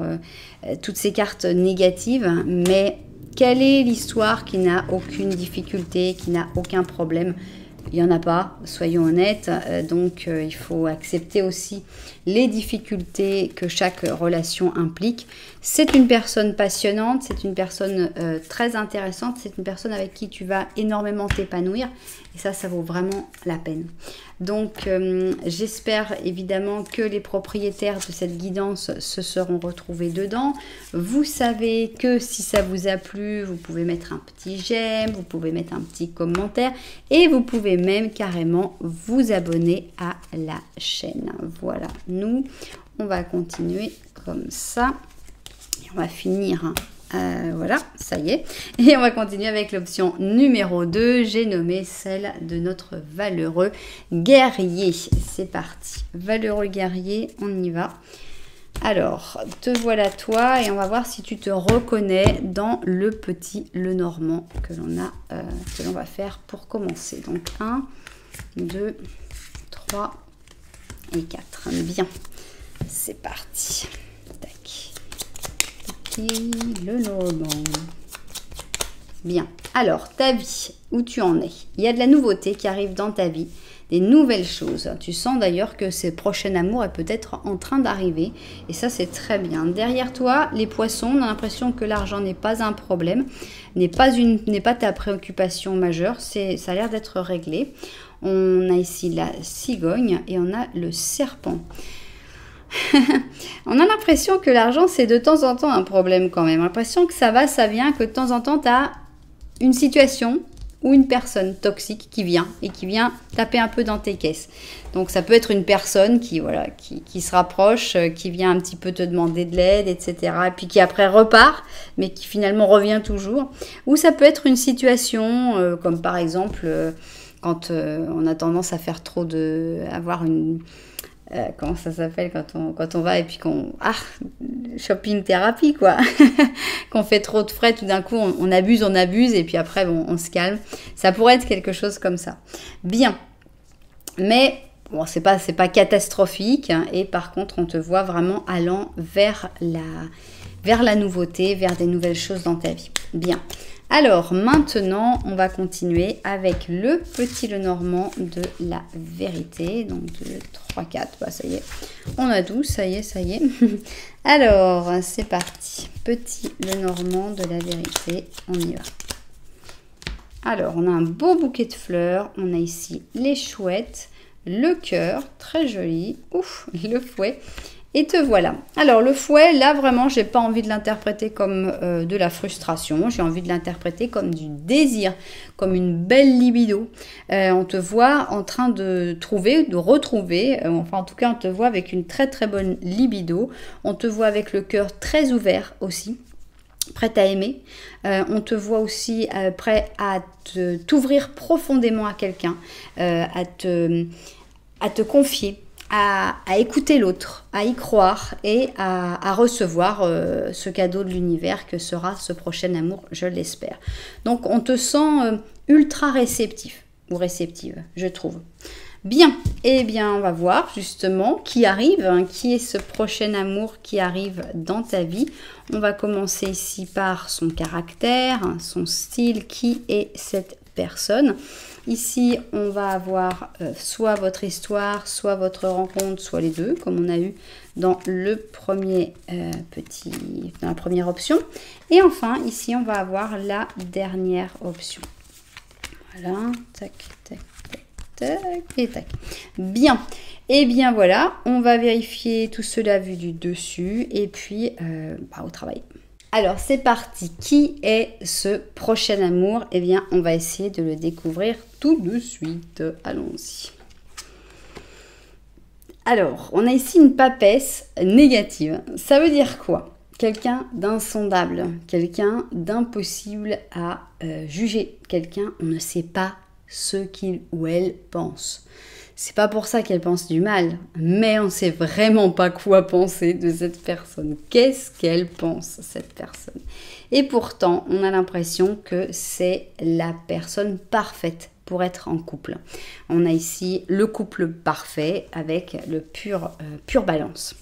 toutes ces cartes négatives. Mais quelle est l'histoire qui n'a aucune difficulté, qui n'a aucun problème? Il n'y en a pas, soyons honnêtes. Donc, il faut accepter aussi les difficultés que chaque relation implique. C'est une personne passionnante, c'est une personne très intéressante, c'est une personne avec qui tu vas énormément t'épanouir. Et ça vaut vraiment la peine. Donc, j'espère évidemment que les propriétaires de cette guidance se seront retrouvés dedans. Vous savez que si ça vous a plu, vous pouvez mettre un petit j'aime, vous pouvez mettre un petit commentaire et vous pouvez même carrément vous abonner à la chaîne. Voilà, nous, on va continuer comme ça. Et on va finir... voilà, ça y est. Et on va continuer avec l'option numéro 2. J'ai nommé celle de notre valeureux guerrier. C'est parti. Valeureux guerrier, on y va. Alors, te voilà toi et on va voir si tu te reconnais dans le petit Lenormand que l'on va faire pour commencer. Donc 1, 2, 3 et 4. Bien, c'est parti. Tac. Le Normand. Bien. Alors, ta vie, où tu en es? Il y a de la nouveauté qui arrive dans ta vie, des nouvelles choses. Tu sens d'ailleurs que ce prochain amour est peut-être en train d'arriver. Et ça, c'est très bien. Derrière toi, les poissons, on a l'impression que l'argent n'est pas un problème, n'est pas ta préoccupation majeure. Ça a l'air d'être réglé. On a ici la cigogne et on a le serpent. On a l'impression que l'argent, c'est de temps en temps un problème quand même. L'impression que ça va, ça vient, que de temps en temps, tu as une situation ou une personne toxique qui vient et qui vient taper un peu dans tes caisses. Donc, ça peut être une personne qui se rapproche, qui vient un petit peu te demander de l'aide, etc. Et puis qui après repart, mais qui finalement revient toujours. Ou ça peut être une situation, comme par exemple, quand on a tendance à faire trop avoir une... comment ça s'appelle quand on va et puis qu'on... shopping thérapie, quoi. Qu'on fait trop de frais, tout d'un coup, on abuse et puis après, bon, on se calme. Ça pourrait être quelque chose comme ça. Bien. Mais, bon, c'est pas catastrophique. Hein, et par contre, on te voit vraiment allant vers la nouveauté, vers des nouvelles choses dans ta vie. Bien. Alors, maintenant, on va continuer avec le petit Lenormand de la vérité. Donc, 2, 3, 4. Ça y est. On a 12. Ça y est. Alors, c'est parti. Petit Lenormand de la vérité. On y va. Alors, on a un beau bouquet de fleurs. On a ici les chouettes, le cœur, très joli. Ouf, le fouet. Et te voilà. Alors, le fouet, là, vraiment, j'ai pas envie de l'interpréter comme de la frustration. J'ai envie de l'interpréter comme du désir, comme une belle libido. On te voit en train de retrouver, enfin, en tout cas, on te voit avec une très, très bonne libido. On te voit avec le cœur très ouvert aussi, prête à aimer. On te voit aussi prêt à t'ouvrir profondément à quelqu'un, à te confier. À écouter l'autre, à y croire et à recevoir ce cadeau de l'univers que sera ce prochain amour, je l'espère. Donc on te sent ultra réceptif ou réceptive, je trouve. Bien, eh bien on va voir justement qui arrive, qui est ce prochain amour qui arrive dans ta vie. On va commencer ici par son caractère, son style, qui est cette personne. Ici, on va avoir soit votre histoire, soit votre rencontre, soit les deux, comme on a eu dans le premier dans la première option. Et enfin, ici, on va avoir la dernière option. Voilà, tac, tac, tac, tac, et tac. Bien, et bien voilà, on va vérifier tout cela vu du dessus, et puis au travail. Alors c'est parti, qui est ce prochain amour? Eh bien on va essayer de le découvrir tout de suite, allons-y. Alors on a ici une papesse négative, ça veut dire quoi? Quelqu'un d'insondable, quelqu'un d'impossible à juger, quelqu'un on ne sait pas ce qu'il ou elle pense. C'est pas pour ça qu'elle pense du mal, mais on ne sait vraiment pas quoi penser de cette personne. Qu'est-ce qu'elle pense, cette personne? Et pourtant, on a l'impression que c'est la personne parfaite pour être en couple. On a ici le couple parfait avec le pur balance.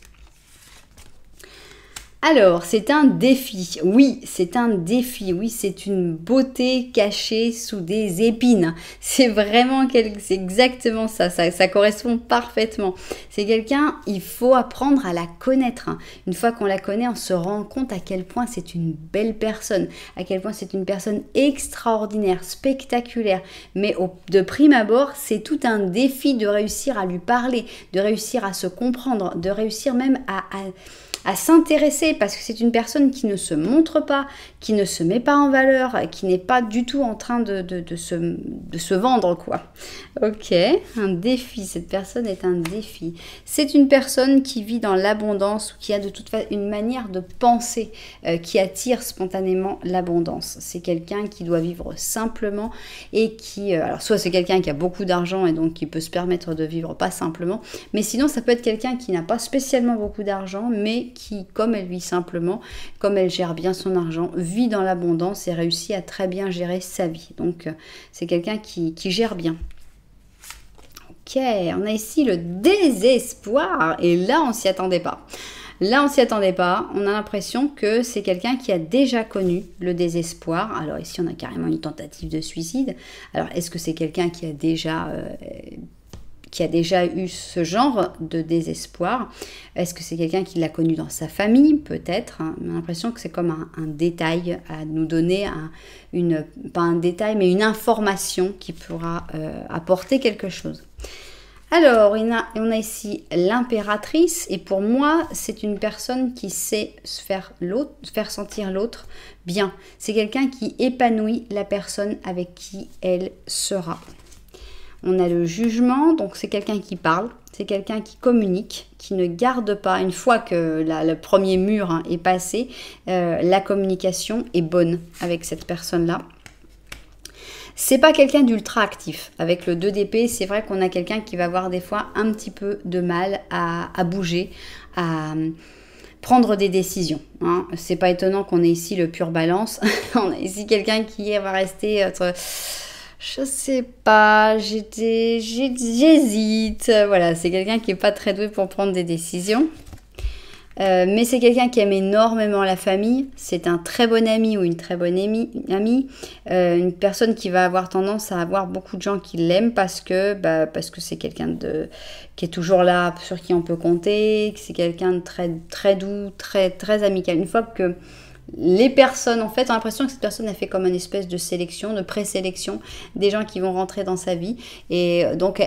Alors, c'est un défi. Oui, c'est un défi. Oui, c'est une beauté cachée sous des épines. C'est vraiment, c'est exactement ça. Ça correspond parfaitement. C'est quelqu'un, il faut apprendre à la connaître. Une fois qu'on la connaît, on se rend compte à quel point c'est une belle personne, à quel point c'est une personne extraordinaire, spectaculaire. Mais de prime abord, c'est tout un défi de réussir à lui parler, de réussir à se comprendre, de réussir même à s'intéresser, parce que c'est une personne qui ne se montre pas, qui ne se met pas en valeur, qui n'est pas du tout en train de se vendre, quoi. Ok, un défi, cette personne est un défi. C'est une personne qui vit dans l'abondance, ou qui a de toute façon une manière de penser qui attire spontanément l'abondance. C'est quelqu'un qui doit vivre simplement et qui... alors soit c'est quelqu'un qui a beaucoup d'argent et donc qui peut se permettre de vivre pas simplement, mais sinon ça peut être quelqu'un qui n'a pas spécialement beaucoup d'argent, mais qui, comme elle vit simplement, comme elle gère bien son argent, vit dans l'abondance et réussit à très bien gérer sa vie. Donc c'est quelqu'un qui gère bien. Ok, on a ici le désespoir, et là on s'y attendait pas. Là, on s'y attendait pas. On a l'impression que c'est quelqu'un qui a déjà connu le désespoir. Alors ici, on a carrément une tentative de suicide. Alors, est-ce que c'est quelqu'un qui a déjà eu ce genre de désespoir? Est-ce que c'est quelqu'un qui l'a connu dans sa famille? Peut-être. Hein. On a l'impression que c'est comme un détail à nous donner, pas un détail, mais une information qui pourra apporter quelque chose. Alors, on a ici l'impératrice, et pour moi, c'est une personne qui sait faire sentir l'autre bien. C'est quelqu'un qui épanouit la personne avec qui elle sera. On a le jugement, donc c'est quelqu'un qui parle, c'est quelqu'un qui communique, qui ne garde pas. Une fois que le premier mur est passé, la communication est bonne avec cette personne-là. C'est pas quelqu'un d'ultra actif. Avec le 2 d'épée, c'est vrai qu'on a quelqu'un qui va avoir des fois un petit peu de mal à bouger, à prendre des décisions. Hein. C'est pas étonnant qu'on ait ici le pur balance. On a ici quelqu'un qui va rester entre... Je sais pas, j'hésite. Voilà, c'est quelqu'un qui est pas très doué pour prendre des décisions. Mais c'est quelqu'un qui aime énormément la famille. C'est un très bon ami ou une très bonne amie. Une personne qui va avoir tendance à avoir beaucoup de gens qui l'aiment parce que c'est quelqu'un qui est toujours là, sur qui on peut compter. C'est quelqu'un de très, très doux, très, très amical. Une fois que les personnes, en fait, ont l'impression que cette personne a fait comme une espèce de sélection, de présélection, des gens qui vont rentrer dans sa vie. Et donc,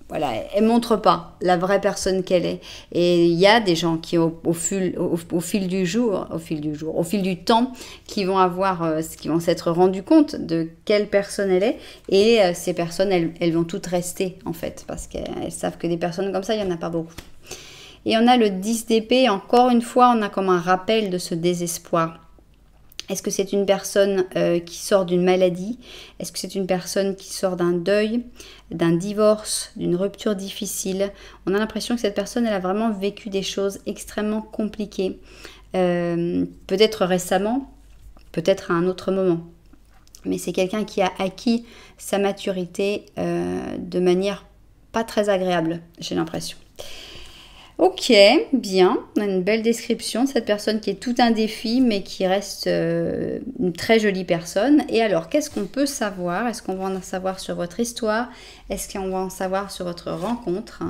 voilà, elle montre pas la vraie personne qu'elle est. Et il y a des gens qui, au fil du temps, qui vont s'être rendus compte de quelle personne elle est. Et ces personnes, elles vont toutes rester, en fait, parce qu'elles savent que des personnes comme ça, il y en a pas beaucoup. Et on a le 10 d'épée. Encore une fois, on a comme un rappel de ce désespoir. Est-ce que c'est une personne qui sort d'une maladie? Est-ce que c'est une personne qui sort d'un deuil, d'un divorce, d'une rupture difficile? On a l'impression que cette personne, elle a vraiment vécu des choses extrêmement compliquées. Peut-être récemment, peut-être à un autre moment. Mais c'est quelqu'un qui a acquis sa maturité de manière pas très agréable, j'ai l'impression. Ok, bien, on a une belle description de cette personne qui est tout un défi, mais qui reste une très jolie personne. Et alors, qu'est-ce qu'on peut savoir? Est-ce qu'on va en savoir sur votre histoire? Est-ce qu'on va en savoir sur votre rencontre?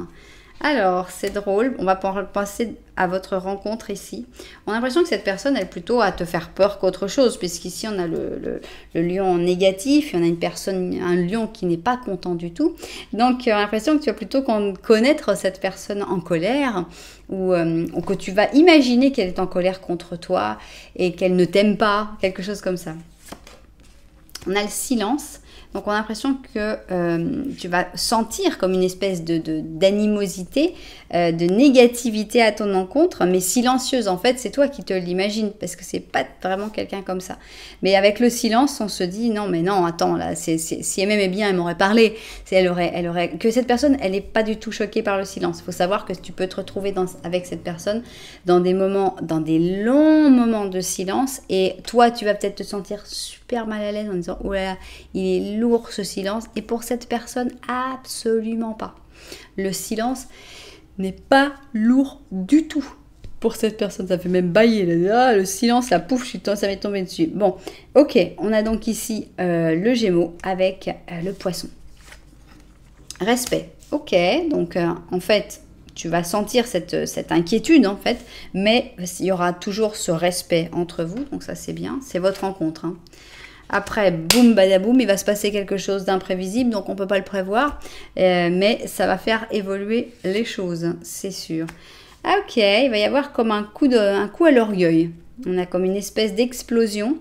Alors, c'est drôle, on va passer à votre rencontre ici. On a l'impression que cette personne, elle est plutôt à te faire peur qu'autre chose, puisqu'ici, on a le lion négatif, et on a un lion qui n'est pas content du tout. Donc, on a l'impression que tu vas plutôt connaître cette personne en colère, ou que tu vas imaginer qu'elle est en colère contre toi, et qu'elle ne t'aime pas, quelque chose comme ça. On a le silence. Donc on a l'impression que tu vas sentir comme une espèce d'animosité, de négativité à ton encontre, mais silencieuse. En fait, c'est toi qui te l'imagines, parce que c'est pas vraiment quelqu'un comme ça. Mais avec le silence, on se dit non, mais non, attends, là, si elle m'aimait bien, elle m'aurait parlé. Que cette personne, elle n'est pas du tout choquée par le silence. Il faut savoir que tu peux te retrouver avec cette personne dans des longs moments de silence, et toi, tu vas peut-être te sentir super mal à l'aise en disant oh là là, il est lourd ce silence. Et pour cette personne, absolument pas. Le silence n'est pas lourd du tout pour cette personne. Ça fait même bailler. Le silence, la pouf, ça m'est tombé dessus. Bon, ok, on a donc ici le Gémeaux avec le Poisson. Respect. Ok, donc en fait, tu vas sentir cette inquiétude en fait, mais il y aura toujours ce respect entre vous, donc ça c'est bien, c'est votre rencontre. Hein. Après, boum, badaboum, il va se passer quelque chose d'imprévisible, donc on ne peut pas le prévoir, mais ça va faire évoluer les choses, c'est sûr. Ah, ok, il va y avoir comme un coup à l'orgueil. On a comme une espèce d'explosion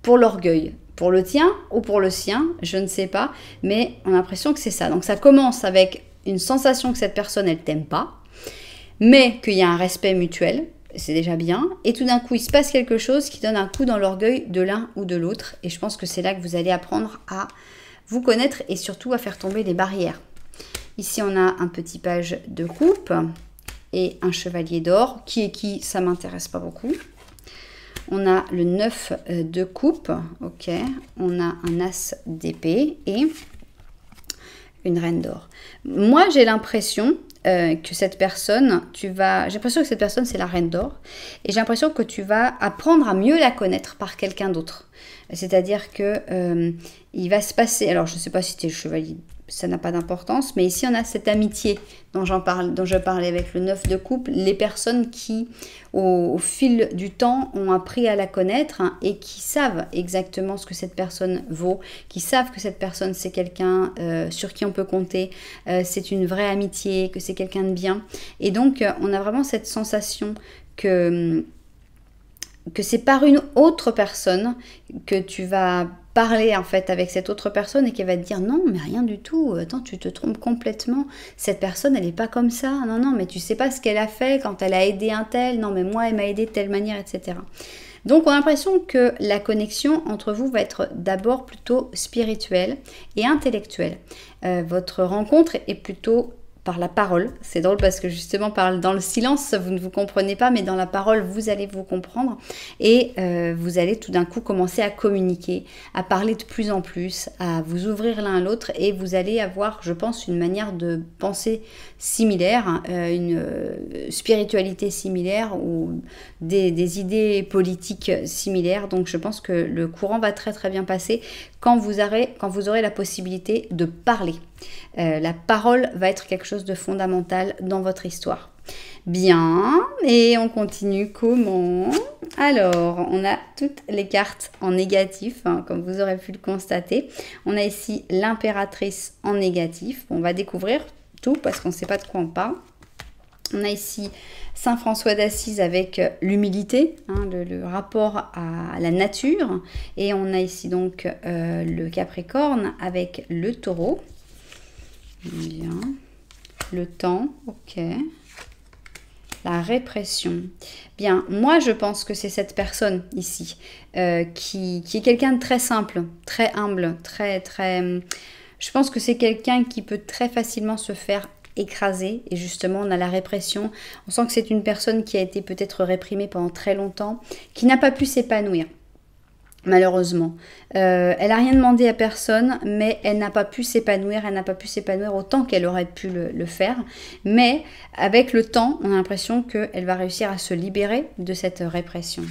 pour l'orgueil. Pour le tien ou pour le sien, je ne sais pas, mais on a l'impression que c'est ça. Donc ça commence avec une sensation que cette personne, elle t'aime pas, mais qu'il y a un respect mutuel. C'est déjà bien. Et tout d'un coup, il se passe quelque chose qui donne un coup dans l'orgueil de l'un ou de l'autre. Et je pense que c'est là que vous allez apprendre à vous connaître et surtout à faire tomber les barrières. Ici, on a un petit page de coupe et un chevalier d'or. Qui est qui? Ça m'intéresse pas beaucoup. On a le 9 de coupe. Ok. On a un as d'épée et une reine d'or. Moi, j'ai l'impression que cette personne, j'ai l'impression que cette personne, c'est la reine d'or. Et j'ai l'impression que tu vas apprendre à mieux la connaître par quelqu'un d'autre. C'est-à-dire que il va se passer, alors je ne sais pas si c'était le chevalier, ça n'a pas d'importance, mais ici on a cette amitié dont je parlais avec le 9 de coupe, les personnes qui au fil du temps ont appris à la connaître et qui savent exactement ce que cette personne vaut, qui savent que cette personne c'est quelqu'un sur qui on peut compter, c'est une vraie amitié, que c'est quelqu'un de bien. Et donc on a vraiment cette sensation que c'est par une autre personne que tu vas parler en fait avec cette autre personne et qu'elle va te dire non mais rien du tout, attends tu te trompes complètement, cette personne elle n'est pas comme ça, non mais tu sais pas ce qu'elle a fait quand elle a aidé un tel, non mais moi elle m'a aidé de telle manière, etc. Donc on a l'impression que la connexion entre vous va être d'abord plutôt spirituelle et intellectuelle. Votre rencontre est plutôt par la parole. C'est drôle parce que justement dans le silence vous ne vous comprenez pas, mais dans la parole vous allez vous comprendre et vous allez tout d'un coup commencer à communiquer, à parler de plus en plus, à vous ouvrir l'un à l'autre et vous allez avoir, je pense, une manière de penser similaire, une spiritualité similaire ou des idées politiques similaires. Donc je pense que le courant va très très bien passer quand vous aurez la possibilité de parler. La parole va être quelque chose de fondamental dans votre histoire. Bien, et on continue comment? Alors, on a toutes les cartes en négatif, hein, comme vous aurez pu le constater. On a ici l'impératrice en négatif. On va découvrir tout parce qu'on ne sait pas de quoi on parle. On a ici Saint François d'Assise avec l'humilité, hein, le rapport à la nature. Et on a ici donc le Capricorne avec le Taureau. Bien. Le temps, ok. La répression. Bien, moi je pense que c'est cette personne ici qui est quelqu'un de très simple, très humble, très... Je pense que c'est quelqu'un qui peut très facilement se faire écraser et justement on a la répression. On sent que c'est une personne qui a été peut-être réprimée pendant très longtemps, qui n'a pas pu s'épanouir. Malheureusement. Elle n'a rien demandé à personne, mais elle n'a pas pu s'épanouir. Elle n'a pas pu s'épanouir autant qu'elle aurait pu le faire. Mais avec le temps, on a l'impression qu'elle va réussir à se libérer de cette répression.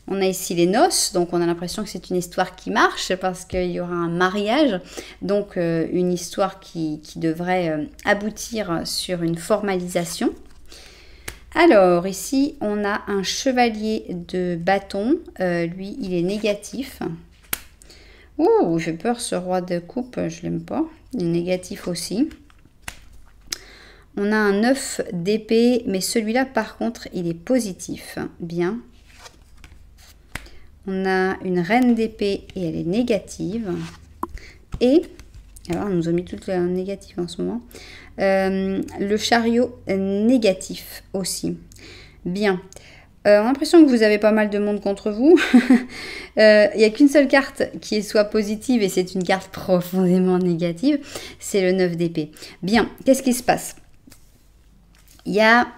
On a ici les noces, donc on a l'impression que c'est une histoire qui marche parce qu'il y aura un mariage. Donc une histoire qui devrait aboutir sur une formalisation. Alors, ici, on a un chevalier de bâton. Lui, il est négatif. Ouh, j'ai peur, ce roi de coupe, je l'aime pas. Il est négatif aussi. On a un 9 d'épée, mais celui-là, par contre, il est positif. Bien. On a une reine d'épée et elle est négative. Et, alors, on nous a mis toutes les négatives en ce moment. Le chariot négatif aussi. Bien. On a l'impression que vous avez pas mal de monde contre vous. Il n'y a qu'une seule carte qui soit positive et c'est une carte profondément négative. C'est le 9 d'épée. Bien. Qu'est-ce qui se passe? Il y a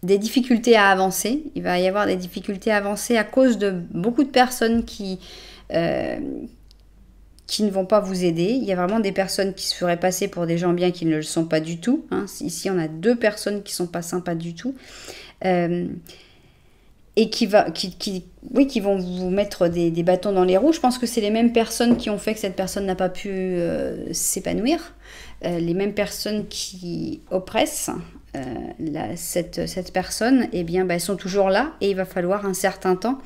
des difficultés à avancer. Il va y avoir des difficultés à avancer à cause de beaucoup de personnes qui ne vont pas vous aider. Il y a vraiment des personnes qui se feraient passer pour des gens bien qui ne le sont pas du tout. Hein. Ici, on a 2 personnes qui ne sont pas sympas du tout. Et qui vont vous mettre des bâtons dans les roues. Je pense que c'est les mêmes personnes qui ont fait que cette personne n'a pas pu s'épanouir. Les mêmes personnes qui oppressent cette personne, eh bien, elles sont toujours là et il va falloir un certain temps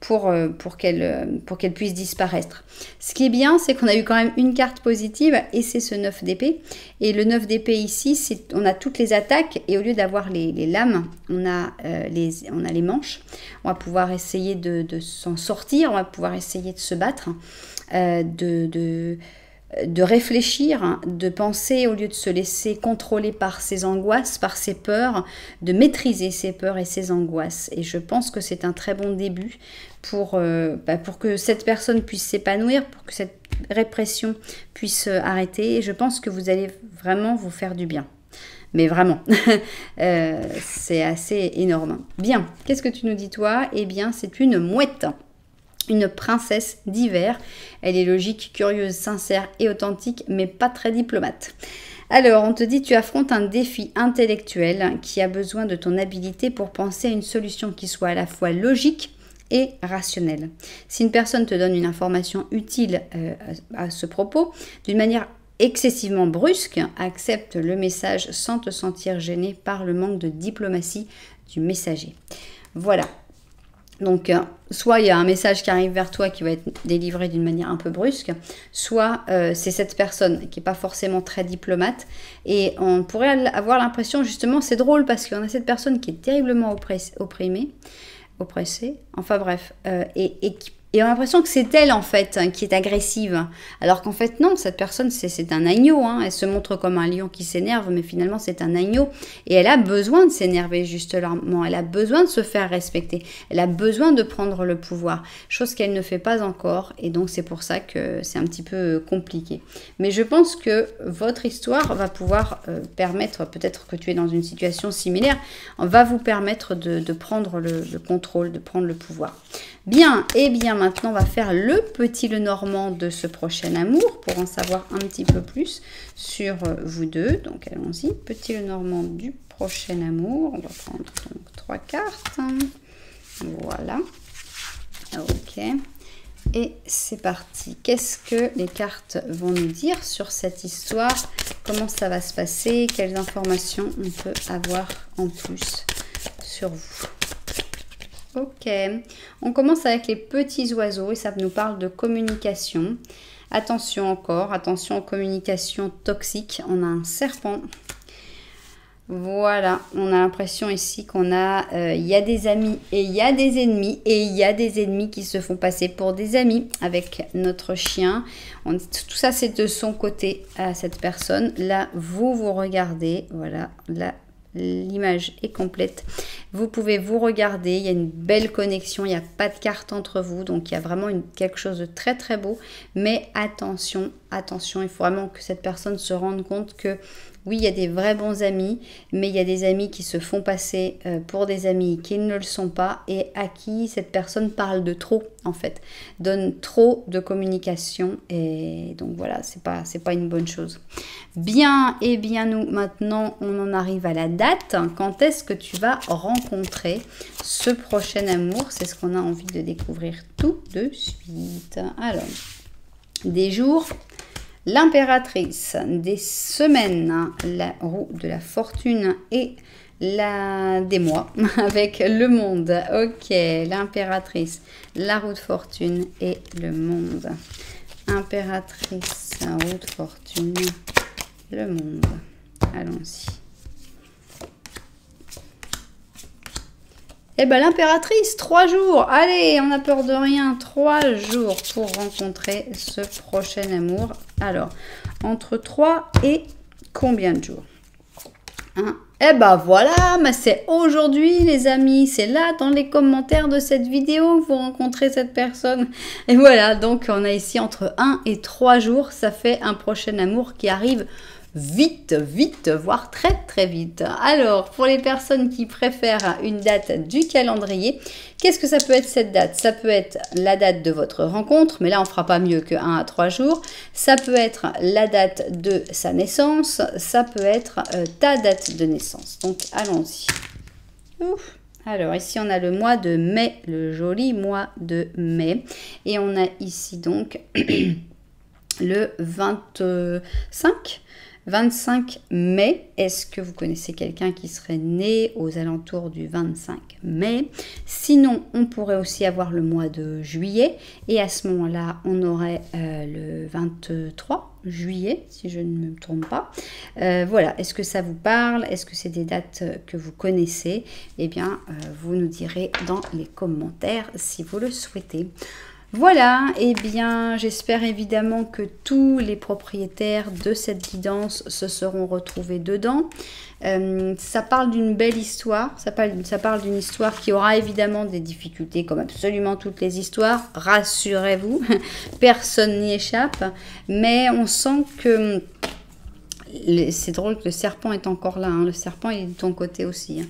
pour qu'elle puisse disparaître. Ce qui est bien, c'est qu'on a eu quand même une carte positive et c'est ce 9 d'épée. Et le 9 d'épée ici, on a toutes les attaques et au lieu d'avoir les lames, on a les manches. On va pouvoir essayer de s'en sortir, on va pouvoir essayer de se battre, de réfléchir, de penser au lieu de se laisser contrôler par ses angoisses, par ses peurs, de maîtriser ses peurs et ses angoisses. Et je pense que c'est un très bon début pour que cette personne puisse s'épanouir, pour que cette répression puisse arrêter. Et je pense que vous allez vraiment vous faire du bien. Mais vraiment, c'est assez énorme. Bien, qu'est-ce que tu nous dis toi? Eh bien, c'est une mouette. Une princesse d'hiver. Elle est logique, curieuse, sincère et authentique, mais pas très diplomate. Alors, on te dit, tu affrontes un défi intellectuel qui a besoin de ton habileté pour penser à une solution qui soit à la fois logique et rationnelle. Si une personne te donne une information utile à ce propos, d'une manière excessivement brusque, accepte le message sans te sentir gêné par le manque de diplomatie du messager. Voilà. Donc, soit il y a un message qui arrive vers toi qui va être délivré d'une manière un peu brusque, soit c'est cette personne qui n'est pas forcément très diplomate. Et on pourrait avoir l'impression, justement, c'est drôle parce qu'on a cette personne qui est terriblement oppressée, enfin bref, et on a l'impression que c'est elle, en fait, qui est agressive. Alors qu'en fait, non, cette personne, c'est un agneau. Hein. Elle se montre comme un lion qui s'énerve, mais finalement, c'est un agneau. Et elle a besoin de s'énerver, justement. Elle a besoin de se faire respecter. Elle a besoin de prendre le pouvoir. Chose qu'elle ne fait pas encore. Et donc, c'est pour ça que c'est un petit peu compliqué. Mais je pense que votre histoire va pouvoir permettre, peut-être que tu es dans une situation similaire, va vous permettre de prendre le contrôle, de prendre le pouvoir. Bien, et bien maintenant on va faire le petit Lenormand de ce prochain amour pour en savoir un petit peu plus sur vous deux. Donc allons-y, petit Lenormand du prochain amour. On va prendre donc 3 cartes. Voilà. Ok. Et c'est parti. Qu'est-ce que les cartes vont nous dire sur cette histoire? Comment ça va se passer? Quelles informations on peut avoir en plus sur vous? Ok, on commence avec les petits oiseaux et ça nous parle de communication. Attention encore, attention aux communications toxiques. On a un serpent. Voilà, on a l'impression ici qu'on a, il y a des amis et il y a des ennemis. Et il y a des ennemis qui se font passer pour des amis avec notre chien. Tout ça, c'est de son côté à cette personne. Là, vous regardez, voilà, là. L'image est complète. Vous pouvez vous regarder. Il y a une belle connexion. Il n'y a pas de carte entre vous. Donc, il y a vraiment quelque chose de très, très beau. Mais attention, attention. Il faut vraiment que cette personne se rende compte que oui, il y a des vrais bons amis. Mais il y a des amis qui se font passer pour des amis qui ne le sont pas. Et à qui cette personne parle de trop, en fait. Donne trop de communication. Et donc, voilà, c'est pas une bonne chose. Bien, et bien nous, maintenant, on en arrive à la date. Quand est-ce que tu vas rencontrer ce prochain amour? C'est ce qu'on a envie de découvrir tout de suite. Alors, des jours, l'impératrice, des semaines, la roue de la fortune et des mois avec le monde. Ok, l'impératrice, la roue de fortune et le monde. Impératrice, roue de fortune, le monde. Allons-y. Eh bien, l'impératrice, 3 jours. Allez, on n'a peur de rien. 3 jours pour rencontrer ce prochain amour. Alors, entre 3 et combien de jours? Eh ben voilà, mais c'est aujourd'hui les amis, c'est là dans les commentaires de cette vidéo que vous rencontrez cette personne. Et voilà, donc on a ici entre 1 et 3 jours, ça fait un prochain amour qui arrive vite, vite, voire très très vite. Alors, pour les personnes qui préfèrent une date du calendrier, qu'est-ce que ça peut être cette date? Ça peut être la date de votre rencontre, mais là on ne fera pas mieux que 1 à 3 jours. Ça peut être la date de sa naissance, ça peut être ta date de naissance. Donc, allons-y. Alors, ici on a le mois de mai, le joli mois de mai. Et on a ici donc le 25 mai, est-ce que vous connaissez quelqu'un qui serait né aux alentours du 25 mai? Sinon, on pourrait aussi avoir le mois de juillet. Et à ce moment-là, on aurait le 23 juillet, si je ne me trompe pas. Voilà, est-ce que ça vous parle? Est-ce que c'est des dates que vous connaissez? Eh bien, vous nous direz dans les commentaires si vous le souhaitez. Voilà, et bien j'espère évidemment que tous les propriétaires de cette guidance se seront retrouvés dedans. Ça parle d'une belle histoire, ça parle d'une histoire qui aura évidemment des difficultés comme absolument toutes les histoires, rassurez-vous, personne n'y échappe, mais on sent que... C'est drôle que le serpent est encore là, hein. Le serpent est de ton côté aussi.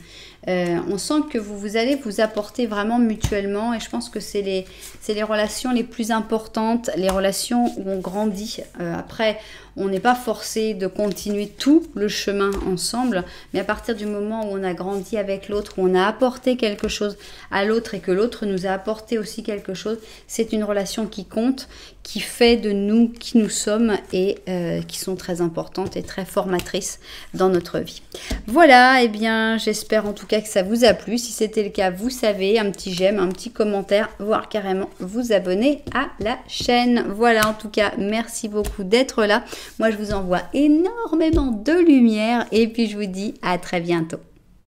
On sent que vous allez vous apporter vraiment mutuellement et je pense que c'est les relations les plus importantes, les relations où on grandit. Après, on n'est pas forcé de continuer tout le chemin ensemble, mais à partir du moment où on a grandi avec l'autre, où on a apporté quelque chose à l'autre et que l'autre nous a apporté aussi quelque chose, c'est une relation qui compte, qui fait de nous qui nous sommes et qui sont très importantes et très formatrices dans notre vie. Voilà, et bien j'espère en tout cas que ça vous a plu. Si c'était le cas, vous savez, un petit j'aime, un petit commentaire, voire carrément vous abonner à la chaîne. Voilà, en tout cas, merci beaucoup d'être là. Moi, je vous envoie énormément de lumière et puis je vous dis à très bientôt.